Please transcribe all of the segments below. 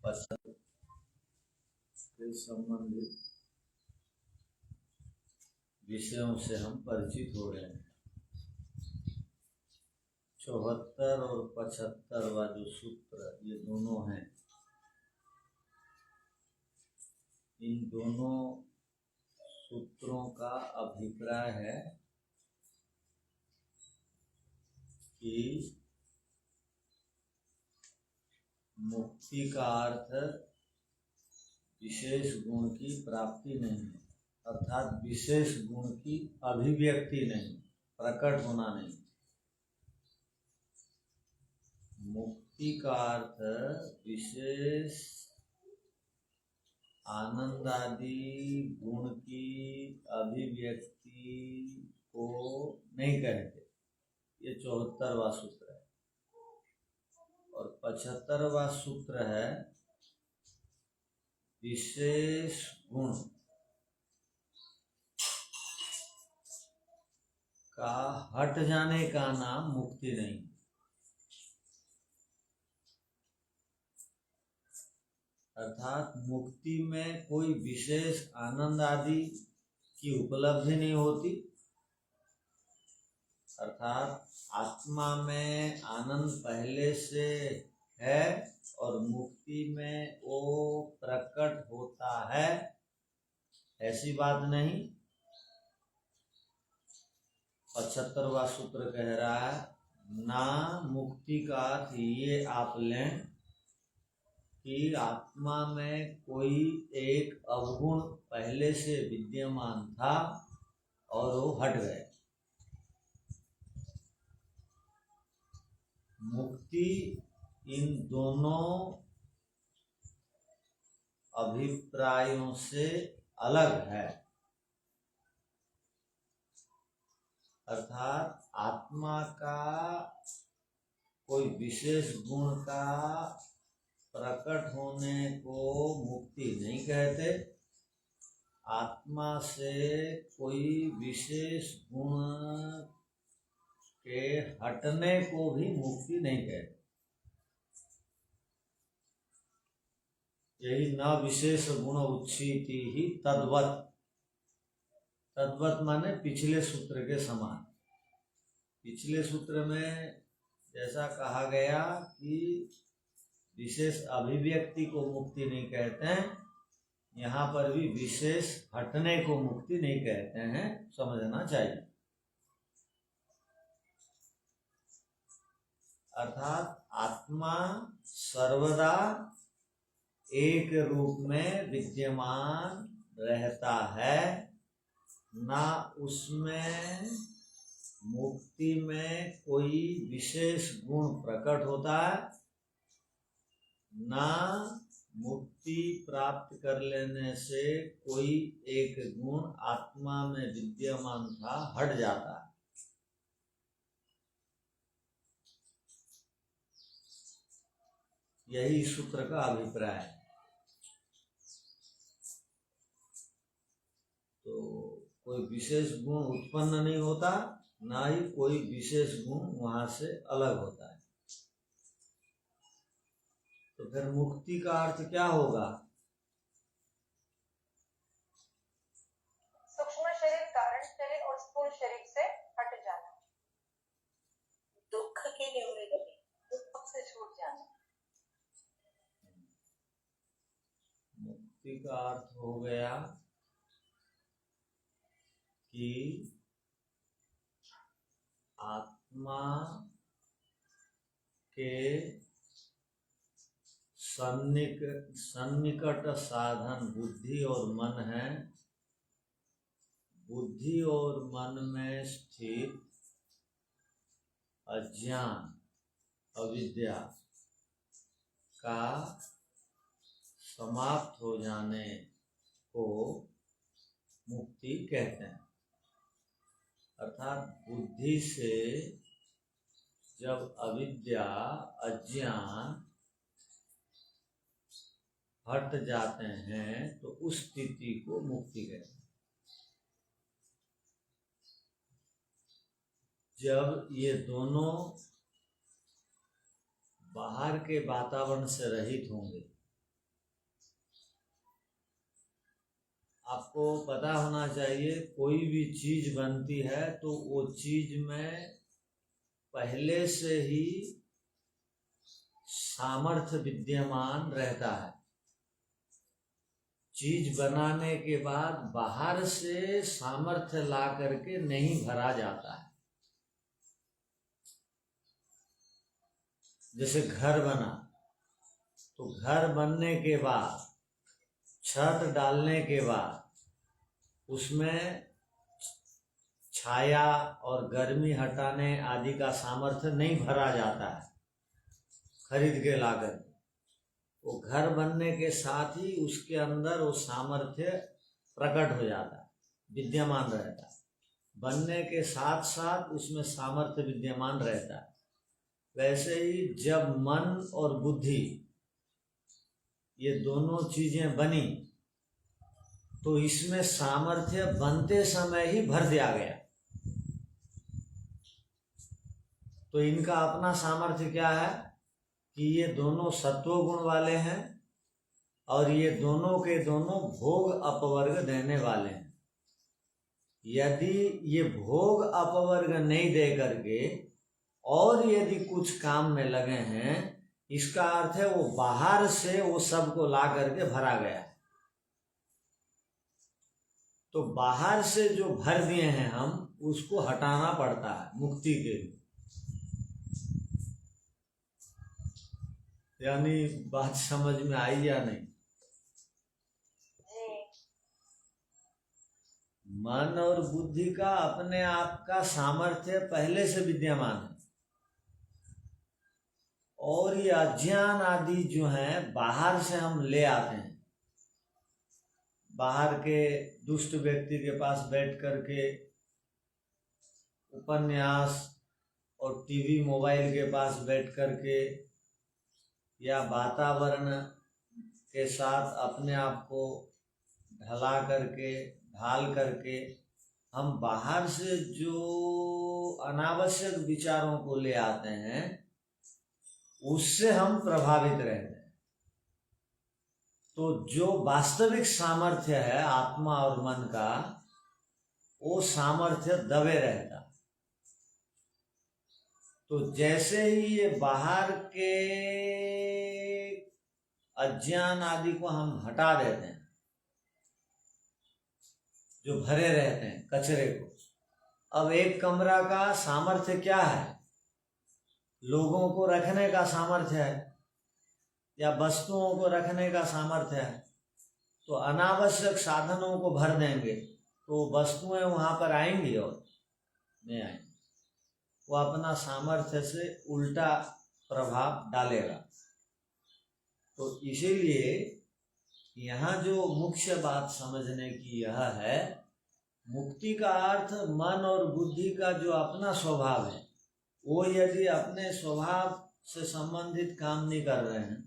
पसंद से संबंधित विषयों से हम परिचित हो रहे हैं। 74 और 75वां जो सूत्र ये दोनों हैं, इन दोनों सूत्रों का अभिप्राय है कि मुक्ति का अर्थ विशेष गुण की प्राप्ति नहीं है, अर्थात विशेष गुण की अभिव्यक्ति नहीं, प्रकट होना नहीं। मुक्ति का अर्थ विशेष आनंद आदि गुण की अभिव्यक्ति को नहीं कहते। ये 74वां सूत्र है। और 75वां सूत्र है विशेष गुण का हट जाने का नाम मुक्ति नहीं। अर्थात मुक्ति में कोई विशेष आनंद आदि की उपलब्धि नहीं होती, अर्थात आत्मा में आनंद पहले से है और मुक्ति में वो प्रकट होता है, ऐसी बात नहीं। 75वां सूत्र कह रहा है ना, मुक्ति का अर्थ ये आप लें कि आत्मा में कोई एक अवगुण पहले से विद्यमान था और वो हट गए। मुक्ति इन दोनों अभिप्रायों से अलग है, अर्थात आत्मा का कोई विशेष गुण का प्रकट होने को मुक्ति नहीं कहते, आत्मा से कोई विशेष गुण के हटने को भी मुक्ति नहीं कहते। यही न विशेष गुण उच्छिति ही तद्वत्, तद्वत् माने पिछले सूत्र के समान। पिछले सूत्र में जैसा कहा गया कि विशेष अभिव्यक्ति को मुक्ति नहीं कहते हैं, यहाँ पर भी विशेष हटने को मुक्ति नहीं कहते हैं, समझना चाहिए। अर्थात आत्मा सर्वदा एक रूप में विद्यमान रहता है, ना उसमें मुक्ति में कोई विशेष गुण प्रकट होता है, ना मुक्ति प्राप्त कर लेने से कोई एक गुण आत्मा में विद्यमान था हट जाता है। यही सूत्र का अभिप्राय है। तो कोई विशेष गुण उत्पन्न नहीं होता, ना ही कोई विशेष गुण वहां से अलग होता है। तो फिर मुक्ति का अर्थ क्या होगा? सूक्ष्म शरीर, कारण शरीर और स्थूल शरीर से हट जाना, दुख की निवृत्ति, दुख से छूट जाना। मुक्ति का अर्थ हो गया कि आत्मा के सन्निकट साधन बुद्धि और मन है। बुद्धि और मन में स्थित अज्ञान अविद्या का समाप्त हो जाने को मुक्ति कहते हैं। अर्थात बुद्धि से जब अविद्या अज्ञान हट जाते हैं तो उस स्थिति को मुक्ति कहते हैं। जब ये दोनों बाहर के वातावरण से रहित होंगे, आपको पता होना चाहिए कोई भी चीज बनती है तो वो चीज में पहले से ही सामर्थ्य विद्यमान रहता है। चीज बनाने के बाद बाहर से सामर्थ्य ला करके नहीं भरा जाता है। जैसे घर बना, तो घर बनने के बाद, छत डालने के बाद उसमें छाया और गर्मी हटाने आदि का सामर्थ्य नहीं भरा जाता है खरीद के लाकर। वो घर बनने के साथ ही उसके अंदर वो सामर्थ्य प्रकट हो जाता है, विद्यमान रहता है। बनने के साथ साथ उसमें सामर्थ्य विद्यमान रहता है। वैसे ही जब मन और बुद्धि ये दोनों चीजें बनी तो इसमें सामर्थ्य बनते समय ही भर दिया गया। तो इनका अपना सामर्थ्य क्या है कि ये दोनों सत्व गुण वाले हैं और ये दोनों के दोनों भोग अपवर्ग देने वाले हैं। यदि ये भोग अपवर्ग नहीं दे करके और यदि कुछ काम में लगे हैं, इसका अर्थ है वो बाहर से वो सबको ला करके भरा गया। तो बाहर से जो भर दिए हैं हम, उसको हटाना पड़ता है मुक्ति के लिए। यानी बात समझ में आई या नहीं? मन और बुद्धि का अपने आप का सामर्थ्य पहले से विद्यमान है और ये अज्ञान आदि जो हैं बाहर से हम ले आते हैं। बाहर के दुष्ट व्यक्ति के पास बैठ करके उपन्यास और टीवी मोबाइल के पास बैठ करके या वातावरण के साथ अपने आप को ढाल करके हम बाहर से जो अनावश्यक विचारों को ले आते हैं, उससे हम प्रभावित रहते हैं। तो जो वास्तविक सामर्थ्य है आत्मा और मन का, वो सामर्थ्य दबे रहता। तो जैसे ही ये बाहर के अज्ञान आदि को हम हटा देते हैं, जो भरे रहते हैं कचरे को, अब एक कमरा का सामर्थ्य क्या है? लोगों को रखने का सामर्थ्य है या वस्तुओं को रखने का सामर्थ्य है। तो अनावश्यक साधनों को भर देंगे तो वस्तुएं वहां पर आएंगी और नहीं आएंगी। वो अपना सामर्थ्य से उल्टा प्रभाव डालेगा। तो इसीलिए यहाँ जो मुख्य बात समझने की यह है, मुक्ति का अर्थ मन और बुद्धि का जो अपना स्वभाव है, वो यदि अपने स्वभाव से संबंधित काम नहीं कर रहे हैं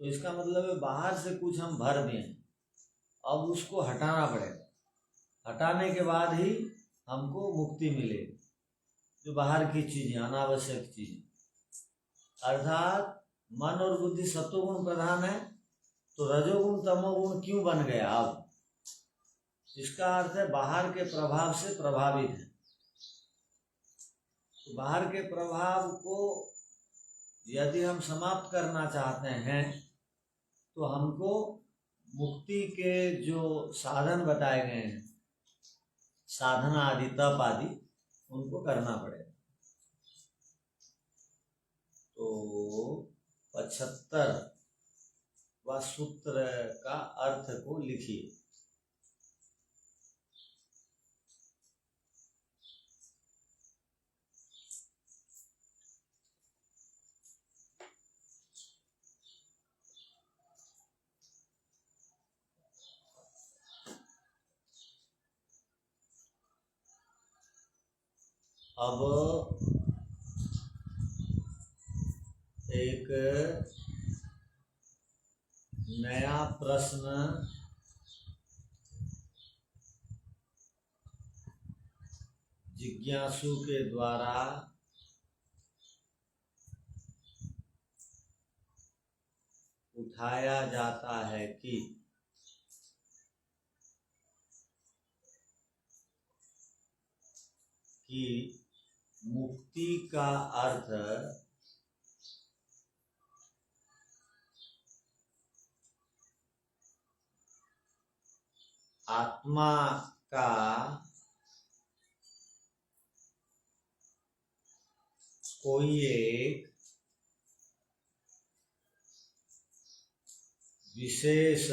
तो इसका मतलब है बाहर से कुछ हम भर दिए, अब उसको हटाना पड़ेगा। हटाने के बाद ही हमको मुक्ति मिलेगी। जो बाहर की चीजें, अनावश्यक चीजें, अर्थात मन और बुद्धि सत्वगुण प्रधान है, तो रजोगुण तमोगुण क्यों बन गया? अब इसका अर्थ है बाहर के प्रभाव से प्रभावित है। तो बाहर के प्रभाव को यदि हम समाप्त करना चाहते हैं तो हमको मुक्ति के जो साधन बताए गए हैं, साधना आदि, तप आदि, उनको करना पड़ेगा। तो 75वां सूत्र का अर्थ को लिखिए। अब एक नया प्रश्न जिज्ञासु के द्वारा उठाया जाता है कि कि मुक्ति का अर्थ आत्मा का कोई एक विशेष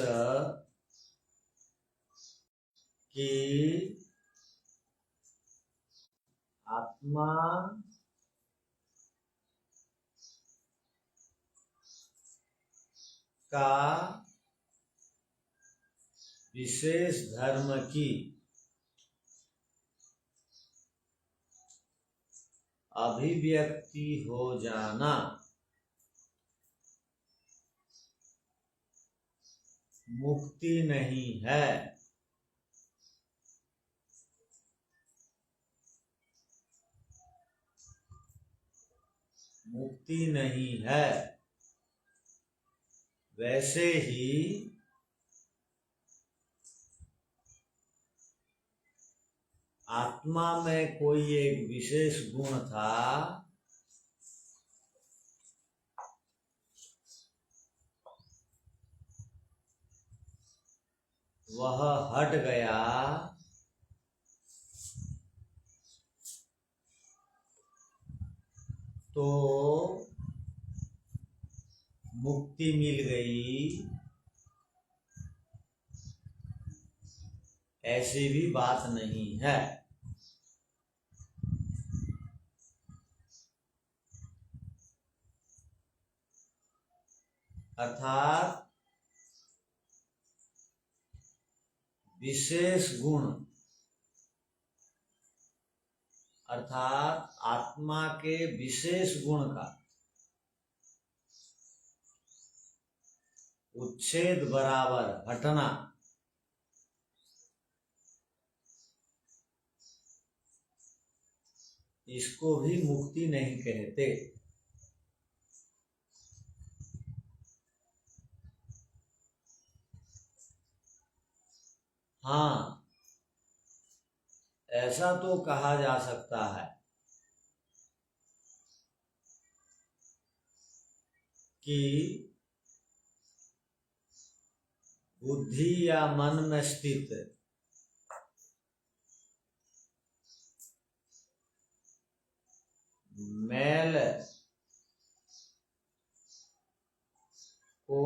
की आत्मा का विशेष धर्म की अभिव्यक्ति हो जाना मुक्ति नहीं है। मुक्ति नहीं है। वैसे ही आत्मा में कोई एक विशेष गुण था, वह हट गया तो मुक्ति मिल गई, ऐसी भी बात नहीं है। अर्थात विशेष गुण अर्थात आत्मा के विशेष गुण का उच्छेद बराबर हटना इसको भी मुक्ति नहीं कहते। हाँ, ऐसा तो कहा जा सकता है कि बुद्धि या मन में स्थित मैल को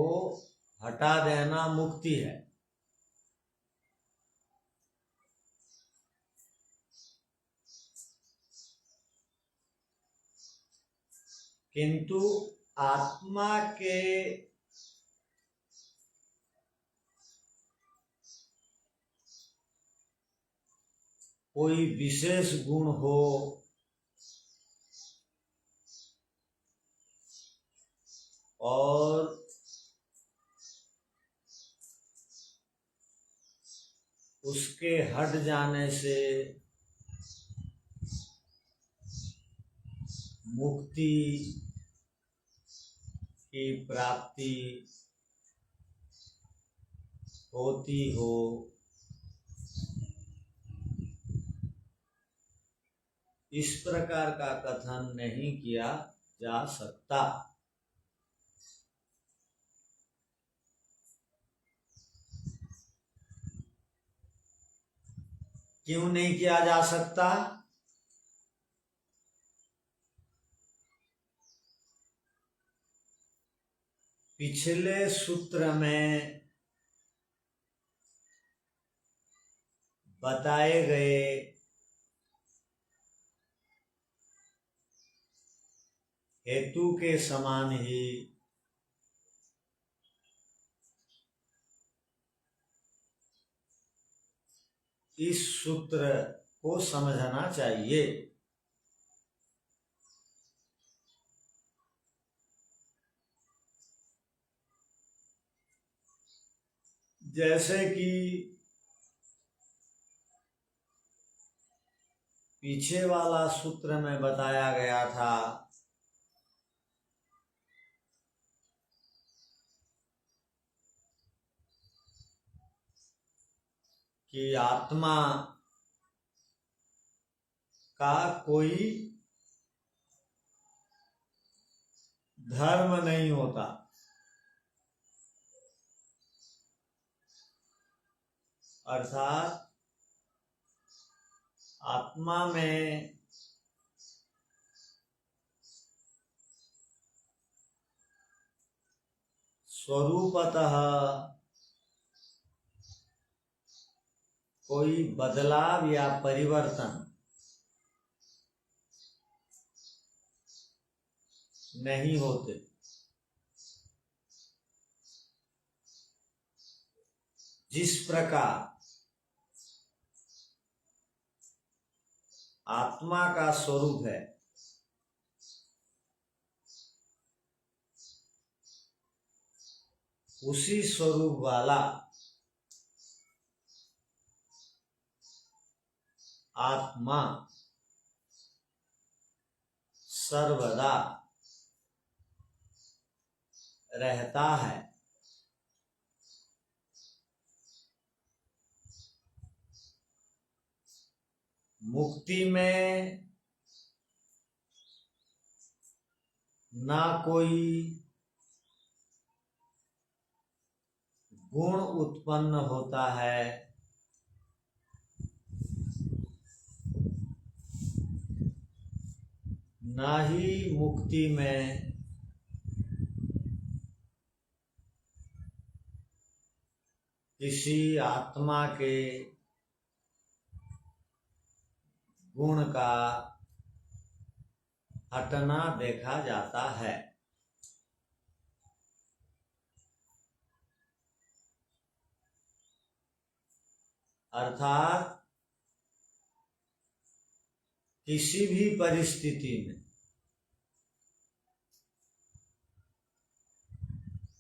हटा देना मुक्ति है, किंतु आत्मा के कोई विशेष गुण हो और उसके हट जाने से मुक्ति की प्राप्ति होती हो, इस प्रकार का कथन नहीं किया जा सकता। क्यों नहीं किया जा सकता? पिछले सूत्र में बताए गए हेतु के समान ही इस सूत्र को समझना चाहिए। जैसे कि पीछे वाला सूत्र में बताया गया था कि आत्मा का कोई धर्म नहीं होता। अर्थात आत्मा में स्वरूपतः कोई बदलाव या परिवर्तन नहीं होते। जिस प्रकार आत्मा का स्वरूप है उसी स्वरूप वाला आत्मा सर्वदा रहता है। मुक्ति में ना कोई गुण उत्पन्न होता है, ना ही मुक्ति में किसी आत्मा के गुण का हटना देखा जाता है। अर्थात किसी भी परिस्थिति में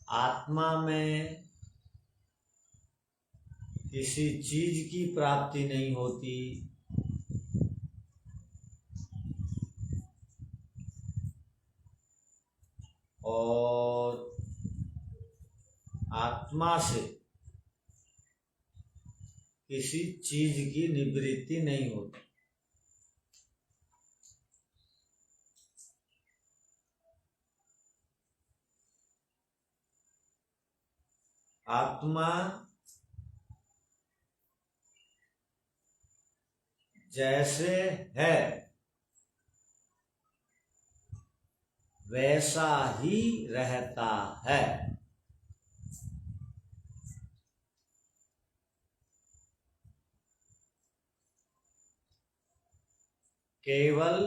आत्मा में किसी चीज की प्राप्ति नहीं होती और आत्मा से किसी चीज की निवृत्ति नहीं होती। आत्मा जैसे है वैसा ही रहता है। केवल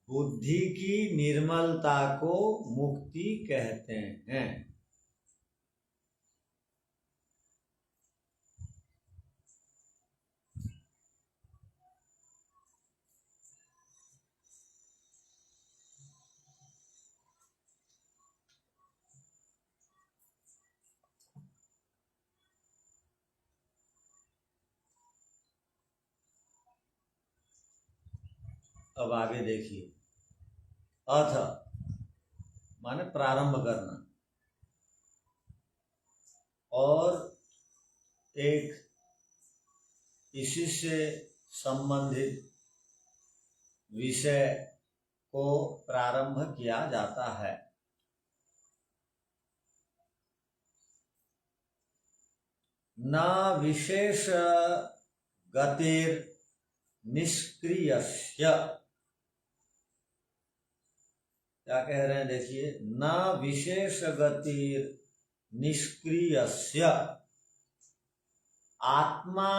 बुद्धि की निर्मलता को मुक्ति कहते हैं। अब आगे देखिए, अथ माने प्रारंभ करना, और एक इसी से संबंधित विषय को प्रारंभ किया जाता है। न विशेष गतिर निष्क्रियस्य, क्या कह रहे हैं देखिए, न विशेष गतिर निष्क्रियस्य, आत्मा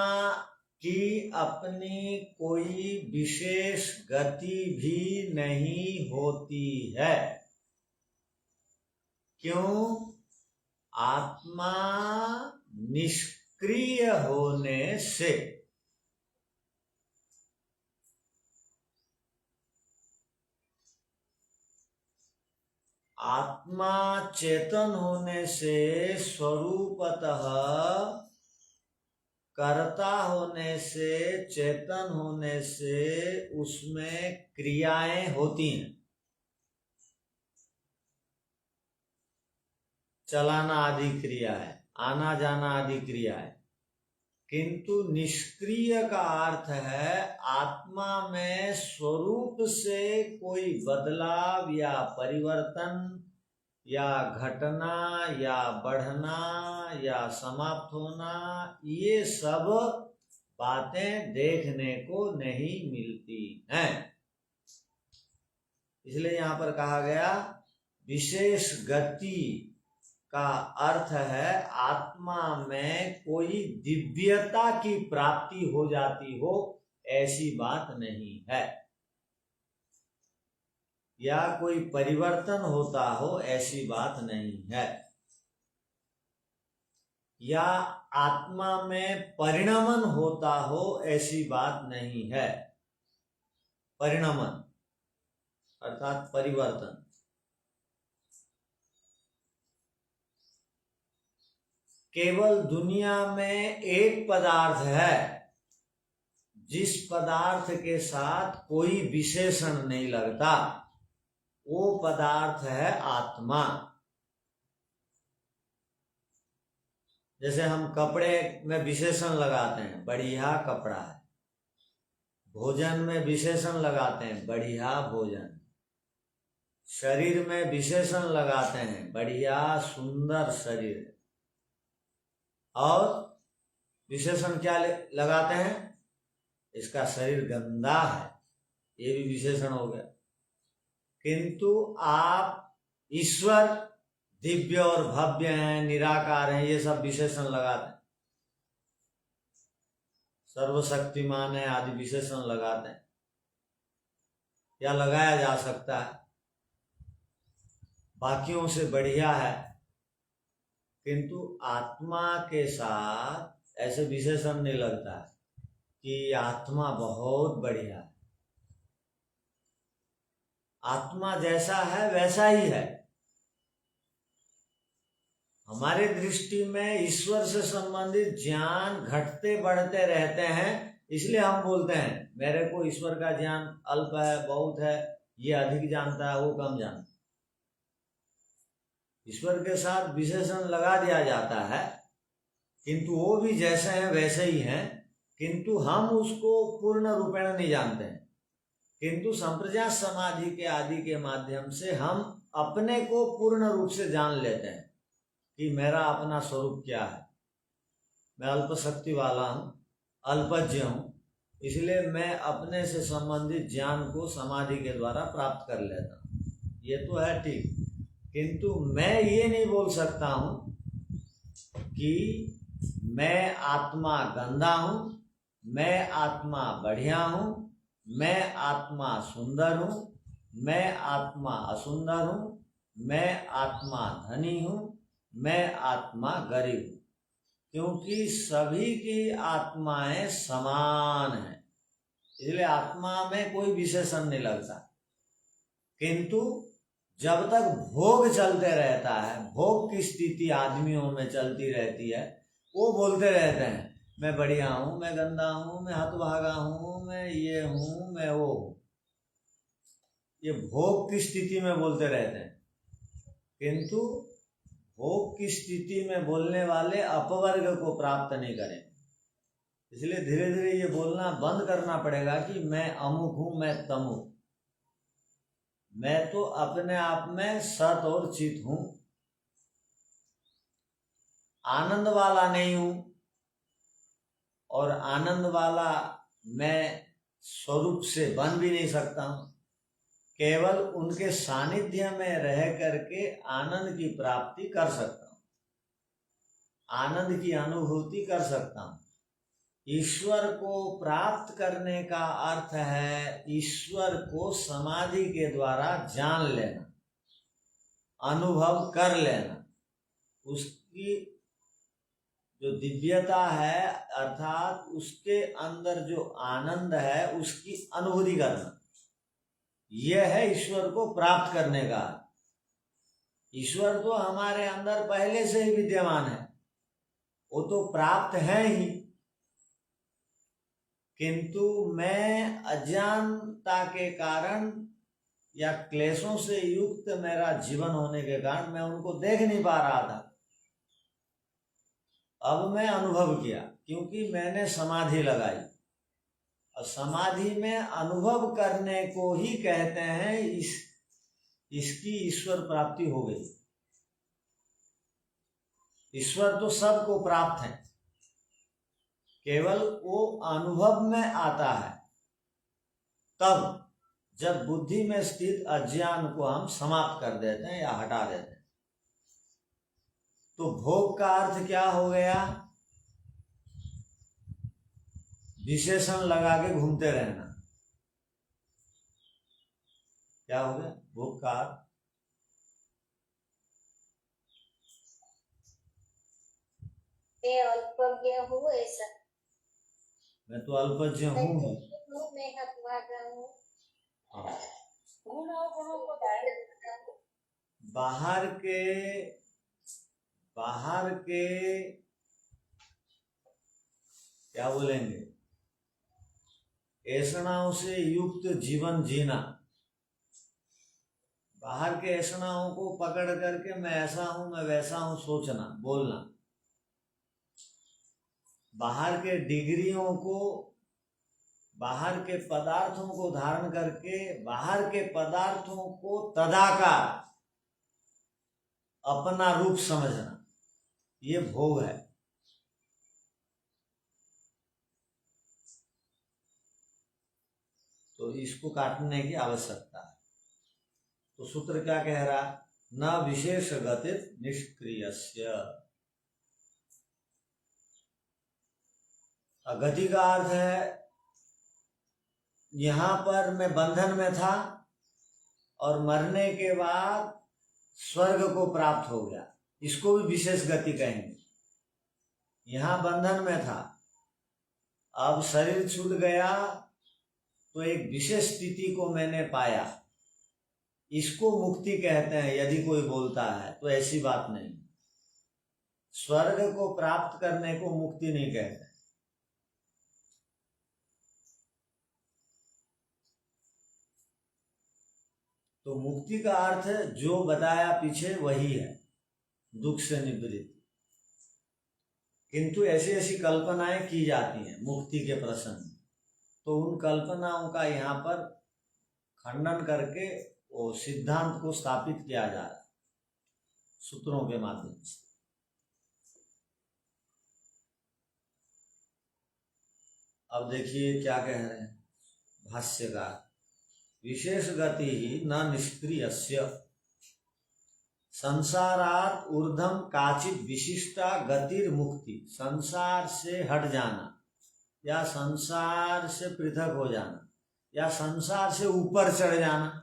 की अपनी कोई विशेष गति भी नहीं होती है। क्यों? आत्मा निष्क्रिय होने से आत्मा चेतन होने से स्वरूपतः कर्ता होने से, चेतन होने से उसमें क्रियाएं होती हैं। चलाना आदि क्रिया है, आना जाना आदि क्रिया है। किंतु निष्क्रिय का अर्थ है आत्मा में स्वरूप से कोई बदलाव या परिवर्तन या घटना या बढ़ना या समाप्त होना, ये सब बातें देखने को नहीं मिलती हैं। इसलिए यहां पर कहा गया विशेष गति का अर्थ है आत्मा में कोई दिव्यता की प्राप्ति हो जाती हो, ऐसी बात नहीं है, या कोई परिवर्तन होता हो, ऐसी बात नहीं है, या आत्मा में परिणमन होता हो, ऐसी बात नहीं है। परिणमन अर्थात परिवर्तन। केवल दुनिया में एक पदार्थ है जिस पदार्थ के साथ कोई विशेषण नहीं लगता, वो पदार्थ है आत्मा। जैसे हम कपड़े में विशेषण लगाते हैं, बढ़िया कपड़ा है। भोजन में विशेषण लगाते हैं, बढ़िया भोजन। शरीर में विशेषण लगाते हैं, बढ़िया सुंदर शरीर। और विशेषण क्या लगाते हैं? इसका शरीर गंदा है, ये भी विशेषण हो गया। किंतु आप ईश्वर दिव्य और भव्य हैं, निराकार हैं, ये सब विशेषण लगाते हैं। सर्वशक्तिमान है आदि विशेषण लगाते हैं, या लगाया जा सकता है। बाकियों से बढ़िया है, किंतु आत्मा के साथ ऐसे विशेषण नहीं लगता है कि आत्मा बहुत बढ़िया है। आत्मा जैसा है वैसा ही है। हमारे दृष्टि में ईश्वर से संबंधित ज्ञान घटते बढ़ते रहते हैं, इसलिए हम बोलते हैं मेरे को ईश्वर का ज्ञान अल्प है, बहुत है, ये अधिक जानता है, वो कम जानता है। ईश्वर के साथ विशेषण लगा दिया जाता है, किंतु वो भी जैसे हैं वैसे ही हैं, किंतु हम उसको पूर्ण रूपेण नहीं जानते हैं। किंतु संप्रज्ञात समाधि के आदि के माध्यम से हम अपने को पूर्ण रूप से जान लेते हैं कि मेरा अपना स्वरूप क्या है। मैं अल्प शक्ति वाला हूँ, अल्पज्ञ हूँ, इसलिए मैं अपने से संबंधित ज्ञान को समाधि के द्वारा प्राप्त कर लेता हूँ। ये तो है ठीक, किंतु मैं ये नहीं बोल सकता हूँ कि मैं आत्मा गंदा हूँ, मैं आत्मा बढ़िया हूँ, मैं आत्मा सुंदर हूँ, मैं आत्मा असुंदर हूँ, मैं आत्मा धनी हूँ, मैं आत्मा गरीब हूँ, क्योंकि सभी की आत्माएं समान हैं। इसलिए आत्मा में कोई विशेषण नहीं लगता। किंतु जब तक भोग चलते रहता है, भोग की स्थिति आदमियों में चलती रहती है, वो बोलते रहते हैं मैं बढ़िया हूँ, मैं गंदा हूँ, मैं हतभागा हूँ, मैं ये हूँ, मैं वो हूँ। ये भोग की स्थिति में बोलते रहते हैं, किंतु भोग की स्थिति में बोलने वाले अपवर्ग को प्राप्त नहीं करेंगे। इसलिए धीरे धीरे ये बोलना बंद करना पड़ेगा कि मैं अमुक हूँ, मैं तमुक। मैं तो अपने आप में सत और चित हूँ, आनंद वाला नहीं हूँ, और आनंद वाला मैं स्वरूप से बन भी नहीं सकता हूँ। केवल उनके सानिध्य में रह करके आनंद की प्राप्ति कर सकता हूँ, आनंद की अनुभूति कर सकता हूँ। ईश्वर को प्राप्त करने का अर्थ है ईश्वर को समाधि के द्वारा जान लेना, अनुभव कर लेना। उसकी जो दिव्यता है अर्थात उसके अंदर जो आनंद है उसकी अनुभूति करना, यह है ईश्वर को प्राप्त करने का। ईश्वर तो हमारे अंदर पहले से ही विद्यमान है, वो तो प्राप्त है ही, किंतु मैं अज्ञानता के कारण या क्लेशों से युक्त मेरा जीवन होने के कारण मैं उनको देख नहीं पा रहा था। अब मैं अनुभव किया क्योंकि मैंने समाधि लगाई, और समाधि में अनुभव करने को ही कहते हैं इसकी ईश्वर प्राप्ति हो गई। ईश्वर तो सबको प्राप्त है, केवल वो अनुभव में आता है तब जब बुद्धि में स्थित अज्ञान को हम समाप्त कर देते हैं या हटा देते हैं। तो भोग का अर्थ क्या हो गया? विशेषण लगा के घूमते रहना। क्या हो गया भोग का अर्थ? मैं अल्पज्ञ हूँ ऐसा। मैं तो अल्पज्ञ हूँ ही। मैं हतभागा हूँ। हाँ। गुण और गुणों को धारण करता हूँ। बाहर के क्या बोलेंगे, ऐषणाओं से युक्त जीवन जीना, बाहर के ऐषणाओं को पकड़ करके मैं ऐसा हूं मैं वैसा हूं सोचना बोलना, बाहर के डिग्रियों को, बाहर के पदार्थों को धारण करके बाहर के पदार्थों को तदाकार अपना रूप समझना, ये भोग है। तो इसको काटने की आवश्यकता है। तो सूत्र क्या कह रहा? न विशेष गतित निष्क्रियस्य। गति का अर्थ है यहां पर मैं बंधन में था और मरने के बाद स्वर्ग को प्राप्त हो गया, इसको भी विशेष गति कहेंगे। यहां बंधन में था, अब शरीर छूट गया तो एक विशेष स्थिति को मैंने पाया, इसको मुक्ति कहते हैं। यदि कोई बोलता है तो ऐसी बात नहीं, स्वर्ग को प्राप्त करने को मुक्ति नहीं कहते। तो मुक्ति का अर्थ जो बताया पीछे वही है, दुख से निवृत्ति। किंतु ऐसी ऐसी कल्पनाएं की जाती हैं मुक्ति के प्रसंग, तो उन कल्पनाओं का यहाँ पर खंडन करके वो सिद्धांत को स्थापित किया जा रहा है सूत्रों के माध्यम से। अब देखिए क्या कह रहे हैं भाष्यकार, विशेष गति ही न निष्क्रियस्य संसारात ऊर्ध्वम काचित विशिष्टा गतिर मुक्ति। संसार से हट जाना या संसार से पृथक हो जाना या संसार से ऊपर चढ़ जाना,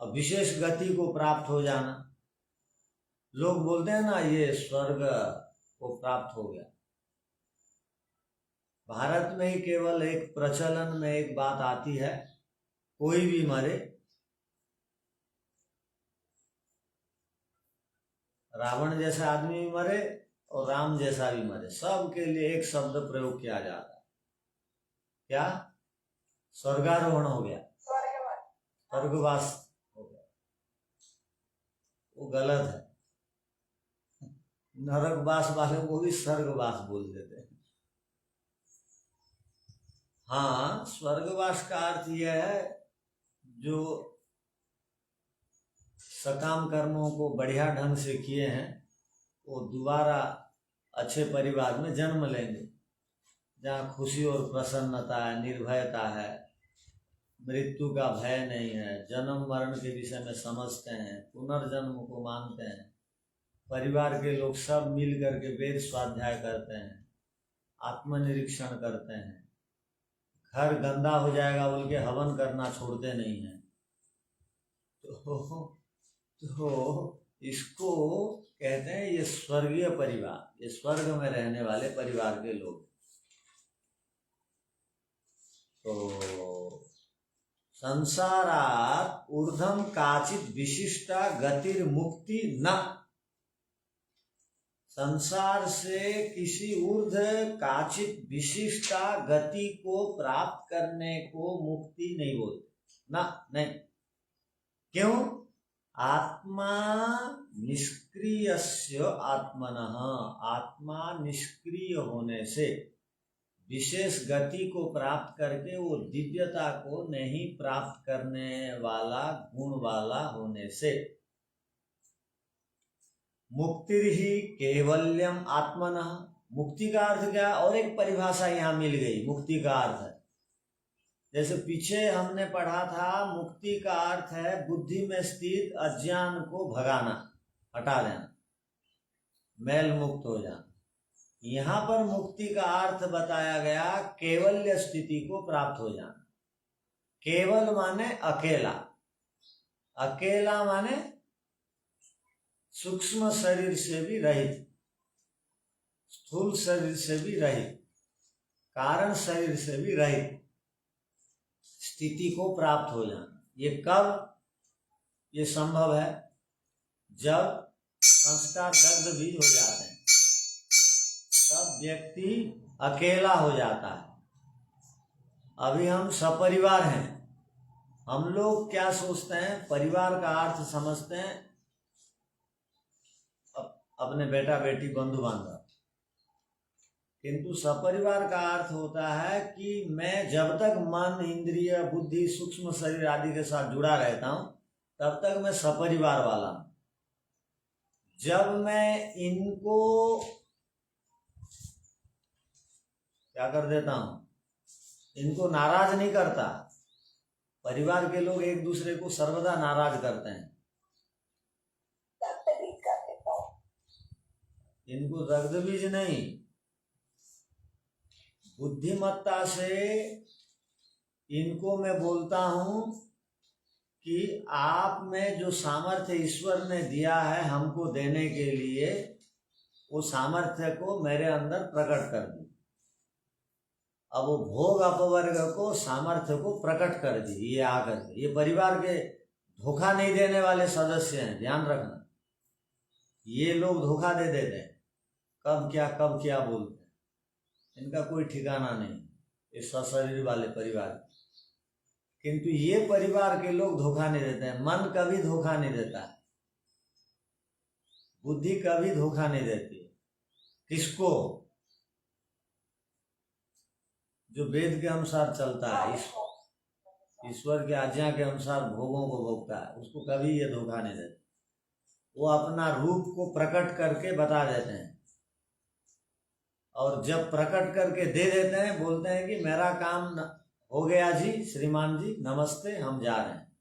अब विशेष गति को प्राप्त हो जाना। लोग बोलते हैं ना ये स्वर्ग को प्राप्त हो गया। भारत में ही केवल एक प्रचलन में एक बात आती है, कोई भी मरे, रावण जैसा आदमी भी मरे और राम जैसा भी मरे, सबके लिए एक शब्द प्रयोग किया जाता है, क्या? स्वर्गारोहण हो गया, स्वर्गवास हो गया। वो गलत है। नरकवास वाले को भी स्वर्गवास बोल देते हैं। हाँ, स्वर्गवास का अर्थ यह है जो सकाम कर्मों को बढ़िया ढंग से किए हैं वो दोबारा अच्छे परिवार में जन्म लेंगे, जहाँ खुशी और प्रसन्नता है, निर्भयता है, मृत्यु का भय नहीं है, जन्म मरण के विषय में समझते हैं, पुनर्जन्म को मानते हैं। परिवार के लोग सब मिल करके वेद स्वाध्याय करते हैं, आत्मनिरीक्षण करते हैं, घर गंदा हो जाएगा बोल के हवन करना छोड़ते नहीं हैं। तो इसको कहते हैं ये स्वर्गीय परिवार, ये स्वर्ग में रहने वाले परिवार के लोग। तो संसारात ऊर्ध्वम काचित विशिष्टा गतिर मुक्ति न, संसार से किसी ऊर्ध्व काचित विशिष्टा गति को प्राप्त करने को मुक्ति नहीं बोलते ना, नहीं। क्यों? आत्मा निष्क्रियस्य आत्मनः, आत्मा निष्क्रिय होने से, विशेष गति को प्राप्त करके वो दिव्यता को नहीं प्राप्त करने वाला गुण वाला होने से, मुक्तिर्हि कैवल्यम आत्मनः, मुक्ति का अर्थ क्या? और एक परिभाषा यहाँ मिल गई। मुक्ति का अर्थ है, जैसे पीछे हमने पढ़ा था, मुक्ति का अर्थ है बुद्धि में स्थित अज्ञान को भगाना, हटा देना, मैल मुक्त हो जाना। यहाँ पर मुक्ति का अर्थ बताया गया केवल्य स्थिति को प्राप्त हो जाना। केवल माने अकेला, अकेला माने सूक्ष्म शरीर से भी रहित, स्थूल शरीर से भी रहित, कारण शरीर से भी रहित स्थिति को प्राप्त हो जाना। ये कब ये संभव है? जब संस्कार दग्ध बीज हो जाते हैं, तब व्यक्ति अकेला हो जाता है। अभी हम सपरिवार हैं, हम लोग क्या सोचते हैं? परिवार का अर्थ समझते हैं अपने बेटा बेटी बंधु बांधव, किंतु सपरिवार का अर्थ होता है कि मैं जब तक मन, इंद्रिय, बुद्धि, सूक्ष्म शरीर आदि के साथ जुड़ा रहता हूं, तब तक मैं सपरिवार वाला हूं। जब मैं इनको क्या कर देता हूं, इनको नाराज नहीं करता, परिवार के लोग एक दूसरे को सर्वदा नाराज करते हैं, इनको दग्धबीज नहीं, बुद्धिमत्ता से इनको मैं बोलता हूं कि आप में जो सामर्थ्य ईश्वर ने दिया है हमको देने के लिए, वो सामर्थ्य को मेरे अंदर प्रकट कर दी। अब वो भोग अपवर्ग को, सामर्थ्य को प्रकट कर दी। ये आकर के, ये परिवार के धोखा नहीं देने वाले सदस्य हैं, ध्यान रखना। ये लोग धोखा दे देते हैं, कब क्या बोलते हैं, इनका कोई ठिकाना नहीं, ये सशरीर वाले परिवार। किंतु ये परिवार के लोग धोखा नहीं देते हैं। मन कभी धोखा नहीं देता है, बुद्धि कभी धोखा नहीं देती है। किसको? जो वेद के अनुसार चलता है, ईश्वर के आज्ञा के अनुसार भोगों को भोगता है, उसको कभी ये धोखा नहीं देते। वो अपना रूप को प्रकट करके बता देते हैं, और जब प्रकट करके दे देते हैं, बोलते हैं कि मेरा काम हो गया जी, श्रीमान जी नमस्ते, हम जा रहे हैं।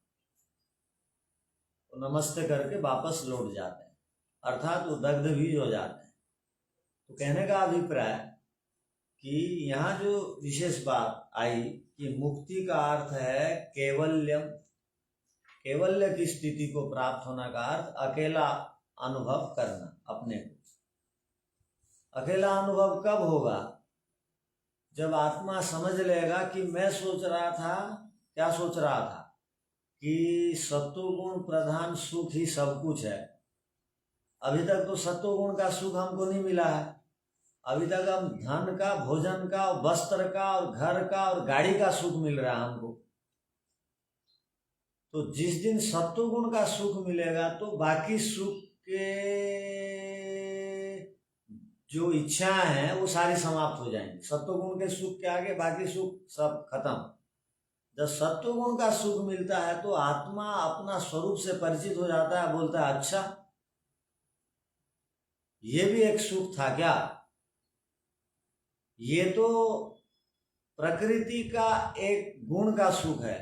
तो नमस्ते करके वापस लौट जाते हैं, अर्थात वो दग्धबीज हो जाते हैं। तो कहने का अभिप्राय कि यहाँ जो विशेष बात आई कि मुक्ति का अर्थ है केवल्यम, केवल्य की स्थिति को प्राप्त होना का अर्थ अकेला अनुभव करना अपने को। अकेला अनुभव कब होगा? जब आत्मा समझ लेगा कि मैं सोच रहा था, क्या सोच रहा था कि सत्वगुण प्रधान सुख ही सब कुछ है। अभी तक तो सत्वगुण का सुख हमको नहीं मिला है। अभी तक हम धन का, भोजन का, वस्त्र का और घर का और गाड़ी का सुख मिल रहा है हमको। तो जिस दिन सत्वगुण का सुख मिलेगा तो बाकी सुख के जो इच्छाएं हैं वो सारी समाप्त हो जाएंगी। सत्वगुण के सुख के आगे बाकी सुख सब खत्म। जब सत्वगुण का सुख मिलता है तो आत्मा अपना स्वरूप से परिचित हो जाता है, बोलता है अच्छा ये भी एक सुख था क्या? ये तो प्रकृति का एक गुण का सुख है,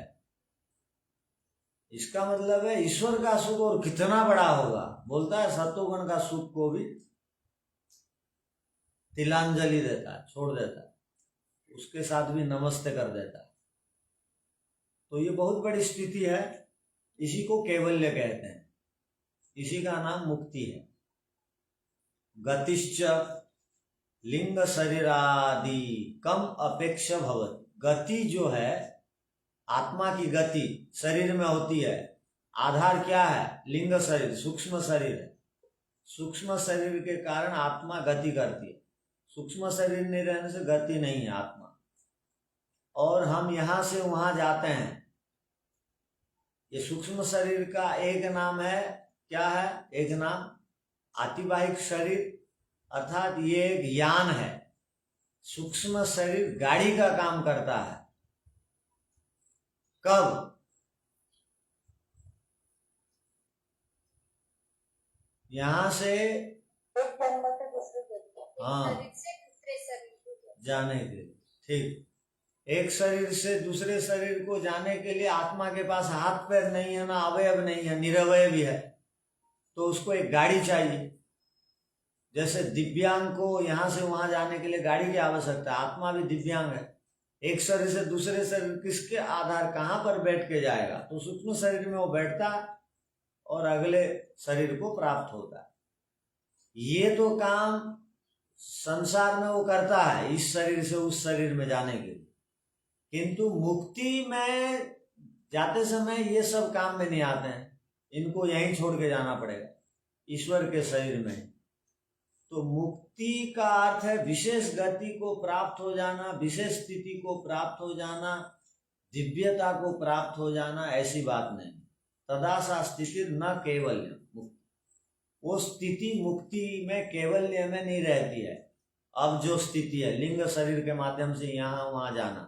इसका मतलब है ईश्वर का सुख और कितना बड़ा होगा। बोलता है सत्वगुण का सुख को भी तिलांजलि देता है, छोड़ देता है, उसके साथ भी नमस्ते कर देता है। तो ये बहुत बड़ी स्थिति है, इसी को कैवल्य कहते हैं, इसी का नाम मुक्ति है। गतिश्च लिंग शरीरादि कम अपेक्षा भवति। गति जो है, आत्मा की गति शरीर में होती है। आधार क्या है? लिंग शरीर, सूक्ष्म शरीर है। सूक्ष्म शरीर के कारण आत्मा गति करती है। सूक्ष्म शरीर नहीं रहने से गति नहीं है आत्मा। और हम यहाँ से वहाँ जाते हैं, ये सूक्ष्म शरीर का एक नाम है, क्या है? एक नाम आतिवाहिक शरीर, अर्थात ये एक यान है। सूक्ष्म शरीर गाड़ी का काम करता है। कब? यहां से एक जन्म से दूसरे जन्म। हाँ शरीर से दूसरे शरीर को जाने के लिए, ठीक। एक शरीर से दूसरे शरीर को जाने के लिए आत्मा के पास हाथ पैर नहीं है, ना अवयव नहीं है, निरवय भी है, तो उसको एक गाड़ी चाहिए। जैसे दिव्यांग को यहां से वहां जाने के लिए गाड़ी की आवश्यकता है, आत्मा भी दिव्यांग है। एक शरीर से दूसरे शरीर किसके आधार, कहां पर बैठ के जाएगा? तो सूक्ष्म शरीर में वो बैठता है और अगले शरीर को प्राप्त होता है। ये तो काम संसार में वो करता है, इस शरीर से उस शरीर में जाने के लिए। किंतु मुक्ति में जाते समय ये सब काम में नहीं आते हैं, इनको यहीं छोड़ के जाना पड़ेगा ईश्वर के शरीर में। तो मुक्ति का अर्थ है विशेष गति को प्राप्त हो जाना, विशेष स्थिति को प्राप्त हो जाना, दिव्यता को प्राप्त हो जाना, ऐसी बात नहीं। तदासा स्थिति न केवल्य, वो स्थिति मुक्ति में केवल्य में नहीं रहती है। अब जो स्थिति है लिंग शरीर के माध्यम से यहाँ वहां जाना,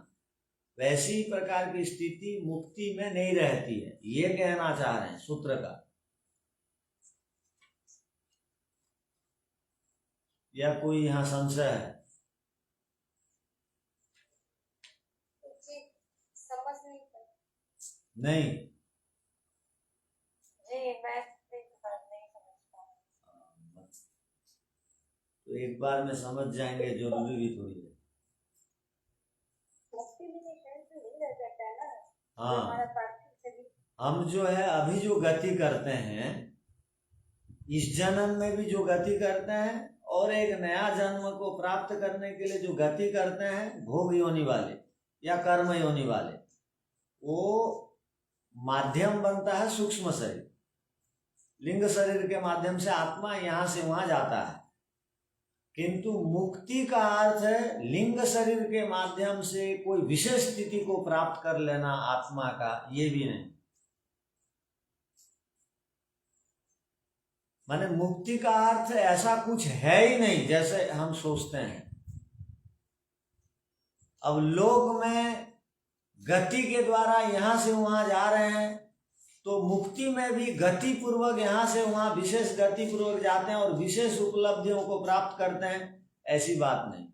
वैसी प्रकार की स्थिति मुक्ति में नहीं रहती है, ये कहना चाह रहे हैं सूत्र का। या कोई यहाँ संशय है? समझ नहीं पाई। नहीं, जी मैं नहीं समझ पाऊँ। तो एक बार में समझ जाएंगे, जरूरी भी थोड़ी है। मुक्ति में ये शरीर तो नहीं रह जाता है ना, हाँ, हमारा पार्थिव शरीर। हम जो है अभी जो गति करते हैं, इस जन्म में भी जो गति करते हैं और एक नया जन्म को प्राप्त करने के लिए जो गति करते हैं भोग योनि वाले या कर्म योनि वाले, वो माध्यम बनता है सूक्ष्म शरीर। लिंग शरीर के माध्यम से आत्मा यहां से वहां जाता है, किंतु मुक्ति का अर्थ है लिंग शरीर के माध्यम से कोई विशेष स्थिति को प्राप्त कर लेना आत्मा का, ये भी नहीं। माने मुक्ति का अर्थ ऐसा कुछ है ही नहीं जैसे हम सोचते हैं। अब लोक में गति के द्वारा यहां से वहां जा रहे हैं, तो मुक्ति में भी गति पूर्वक यहां से वहां विशेष गति पूर्वक जाते हैं और विशेष उपलब्धियों को प्राप्त करते हैं, ऐसी बात नहीं।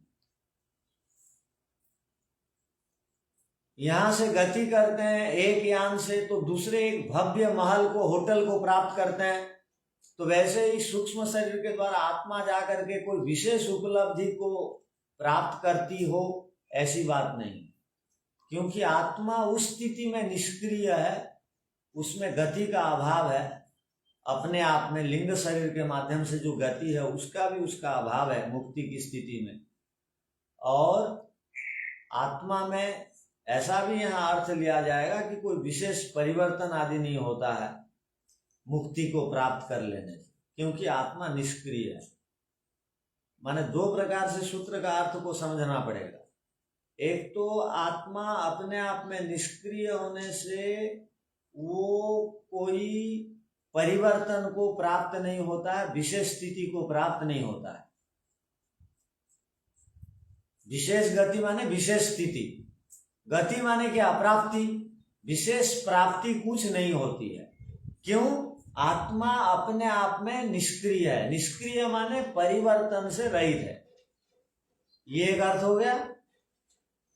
यहां से गति करते हैं एक यान से तो दूसरे एक भव्य महल को, होटल को प्राप्त करते हैं, तो वैसे ही सूक्ष्म शरीर के द्वारा आत्मा जाकर के कोई विशेष उपलब्धि को प्राप्त करती हो, ऐसी बात नहीं। क्योंकि आत्मा उस स्थिति में निष्क्रिय है, उसमें गति का अभाव है। अपने आप में लिंग शरीर के माध्यम से जो गति है उसका भी उसका अभाव है मुक्ति की स्थिति में। और आत्मा में ऐसा भी यहाँ अर्थ लिया जाएगा कि कोई विशेष परिवर्तन आदि नहीं होता है मुक्ति को प्राप्त कर लेने से, क्योंकि आत्मा निष्क्रिय है। माने दो प्रकार से सूत्र का अर्थ को समझना पड़ेगा। एक तो आत्मा अपने आप में निष्क्रिय होने से वो कोई परिवर्तन को प्राप्त नहीं होता है, विशेष स्थिति को प्राप्त नहीं होता है। विशेष गति माने विशेष स्थिति, गति माने क्या? प्राप्ति। विशेष प्राप्ति कुछ नहीं होती है। क्यों? आत्मा अपने आप में निष्क्रिय है। निष्क्रिय माने परिवर्तन से रहित है, ये एक अर्थ हो गया।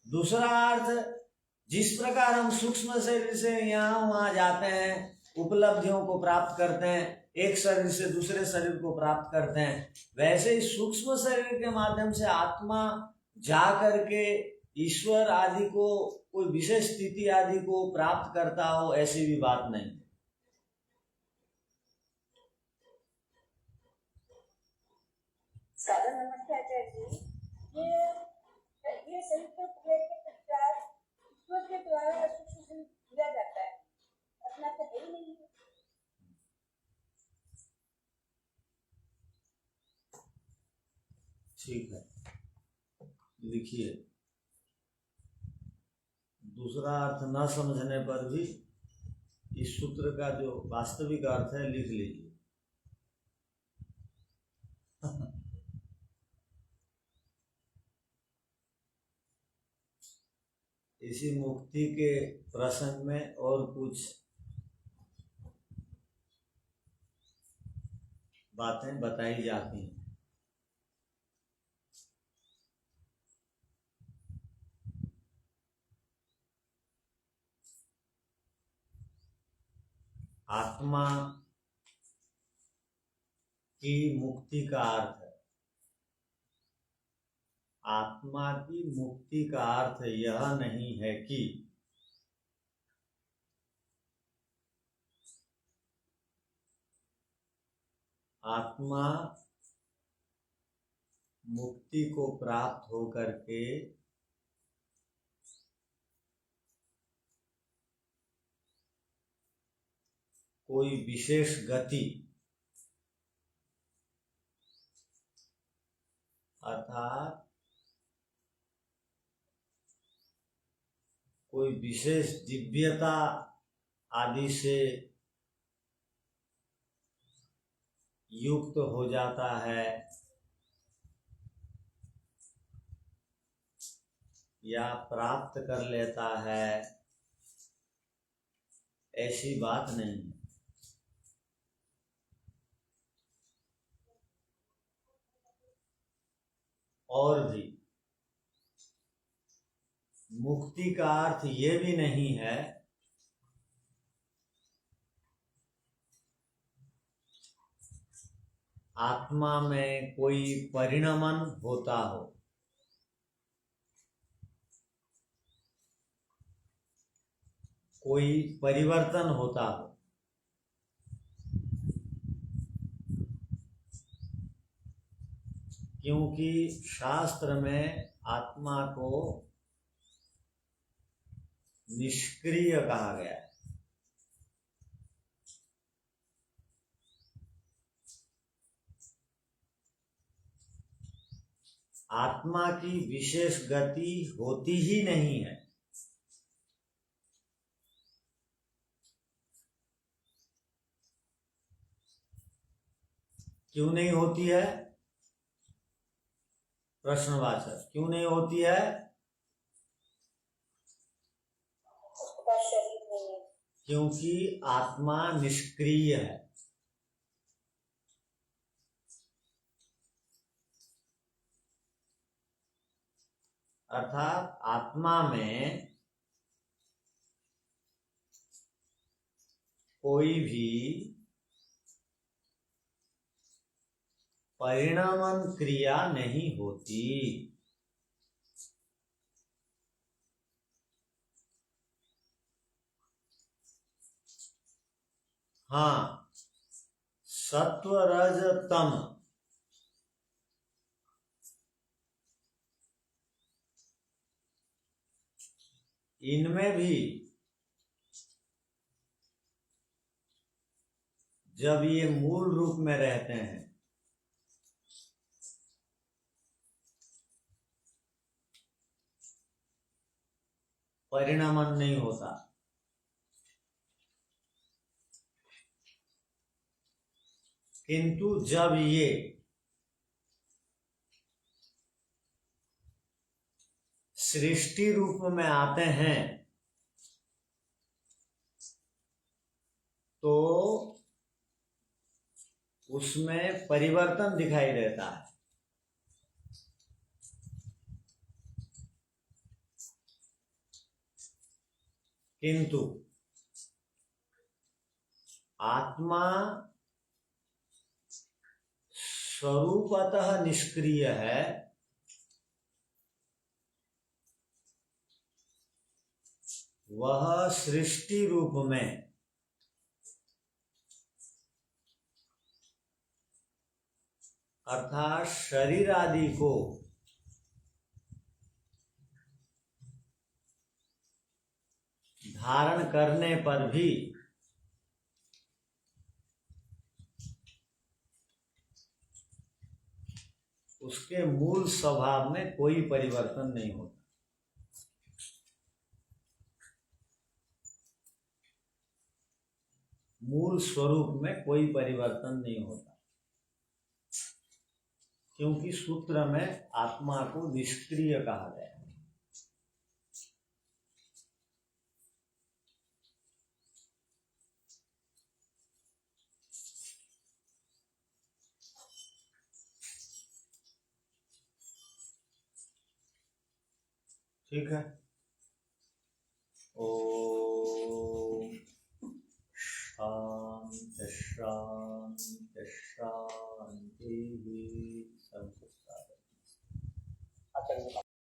दूसरा अर्थ, जिस प्रकार हम सूक्ष्म शरीर से यहाँ वहां जाते हैं, उपलब्धियों को प्राप्त करते हैं, एक शरीर से दूसरे शरीर को प्राप्त करते हैं, वैसे ही सूक्ष्म शरीर के माध्यम से आत्मा जा करके ईश्वर आदि को, कोई विशेष स्थिति आदि को प्राप्त करता हो, ऐसी भी बात नहीं। साधन नमस्ते आचार्य जी, ये शरीर को क्रिया के पश्चात ईश्वर के द्वारा सूक्ष्म शरीर दिया जाता है, अपना तो है ही नहीं है। ठीक है, लिखिए। दूसरा अर्थ न समझने पर भी इस सूत्र का जो वास्तविक अर्थ है लिख लीजिए। इसी मुक्ति के प्रसंग में और कुछ बातें बताई जाती हैं। आत्मा की मुक्ति का अर्थ है, आत्मा की मुक्ति का अर्थ यह नहीं है कि आत्मा मुक्ति को प्राप्त होकर के कोई विशेष गति अर्थात कोई विशेष दिव्यता आदि से युक्त हो जाता है या प्राप्त कर लेता है, ऐसी बात नहीं है। और भी मुक्ति का अर्थ ये भी नहीं है आत्मा में कोई परिणमन होता हो, कोई परिवर्तन होता हो। क्योंकि शास्त्र में आत्मा को निष्क्रिय कहा गया है। आत्मा की विशेष गति होती ही नहीं है। क्यों नहीं होती है? प्रश्नवाचक, क्यों नहीं होती है? उसका शरीर नहीं है। क्योंकि आत्मा निष्क्रिय है। अर्थात आत्मा में कोई भी परिणामन क्रिया नहीं होती। हाँ, सत्व रज तम इनमें भी जब ये मूल रूप में रहते हैं परिणामन नहीं होता। किंतु जब ये सृष्टि रूप में आते हैं तो उसमें परिवर्तन दिखाई देता है। किंतु आत्मा स्वरूपतः निष्क्रिय है। वह सृष्टि रूप में अर्थात शरीर आदि को धारण करने पर भी उसके मूल स्वभाव में कोई परिवर्तन नहीं होता। मूल स्वरूप में कोई परिवर्तन नहीं होता, क्योंकि सूत्र में आत्मा को निष्क्रिय कहा गया है। ठीक है।